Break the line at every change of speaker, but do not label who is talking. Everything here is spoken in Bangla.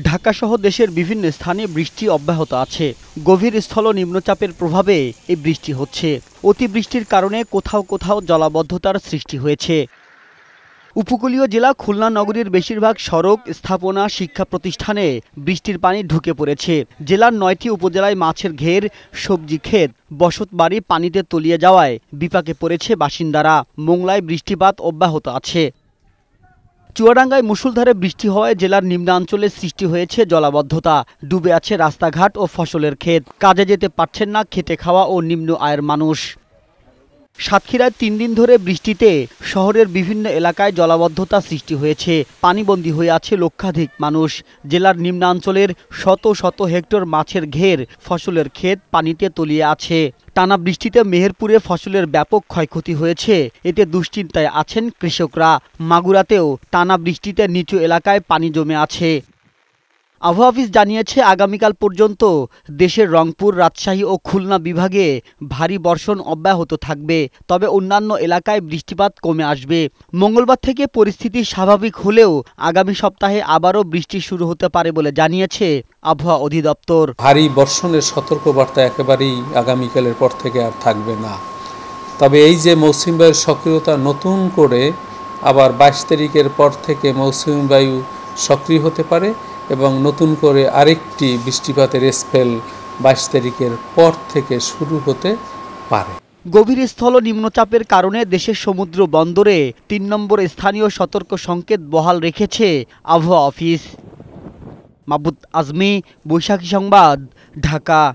ঢাকাসহ দেশের বিভিন্ন স্থানে বৃষ্টি অব্যাহত আছে। গভীর স্থল নিম্নচাপের প্রভাবে এই বৃষ্টি হচ্ছে। অতিবৃষ্টির কারণে কোথাও কোথাও জলাবদ্ধতার সৃষ্টি হয়েছে। উপকূলীয় জেলা খুলনা নগরীর বেশিরভাগ সড়ক, স্থাপনা, শিক্ষা প্রতিষ্ঠানে বৃষ্টির পানি ঢুকে পড়েছে। জেলার ৯টি উপজেলায় মাছের ঘের, সবজি ক্ষেত, বসতবাড়ি পানিতে তলিয়ে যাওয়ায় বিপাকে পড়েছে বাসিন্দারা। মোংলায় বৃষ্টিপাত অব্যাহত আছে। চুয়াডাঙ্গায় মুষলধারে বৃষ্টি হওয়ায় জেলার নিম্নাঞ্চলে সৃষ্টি হয়েছে জলাবদ্ধতা। ডুবে আছে রাস্তাঘাট ও ফসলের ক্ষেত। কাজে যেতে পারছেন না খেটে খাওয়া ও নিম্ন আয়ের মানুষ। সাতক্ষীরায় ৩ দিন ধরে বৃষ্টিতে শহরের বিভিন্ন এলাকায় জলাবদ্ধতা সৃষ্টি হয়েছে। পানিবন্দী হয়ে আছে লক্ষাধিক মানুষ। জেলার নিম্নাঞ্চলের শত শত হেক্টর মাছের ঘের, ফসলের ক্ষেত পানিতে তলিয়ে আছে। টানা বৃষ্টিতে মেহেরপুরে ফসলের ব্যাপক ক্ষয়ক্ষতি হয়েছে। এতে দুশ্চিন্তায় আছেন কৃষকরা। মাগুরাতেও টানা বৃষ্টিতে নিচু এলাকায় পানি জমে আছে। আবহাওয়া অফিস জানিয়েছে, আগামীকাল পর্যন্ত দেশের রংপুর, রাজশাহী ও খুলনা বিভাগে ভারী বর্ষণ অব্যাহত থাকবে। তবে অন্যান্য এলাকায় বৃষ্টিপাত কমে আসবে। মঙ্গলবার থেকে পরিস্থিতি স্বাভাবিক হলেও আগামী সপ্তাহে আবারও বৃষ্টি শুরু হতে পারে বলে জানিয়েছে আবহাওয়া অধিদপ্তর।
ভারী বর্ষণের সতর্কবার্তা একেবারেই আগামীকালের পর থেকে আর থাকবে না। তবে এই যে মৌসুমী বায়ুর সক্রিয়তা নতুন করে আবার ২২ তারিখের পর থেকে মৌসুমী বায়ু সক্রিয় হতে পারে এবং নতুন করে আরেকটি বৃষ্টিপাতের স্পেল ২২ তারিখের পর থেকে শুরু হতে পারে।
গভীর স্থল নিম্নচাপের কারণে দেশের সমুদ্র বন্দরে ৩ নম্বর স্থানীয় সতর্ক সংকেত বহাল রেখেছে আবহাওয়া অফিস। মাহবুব আজমি, বৈশাখী সংবাদ, ঢাকা।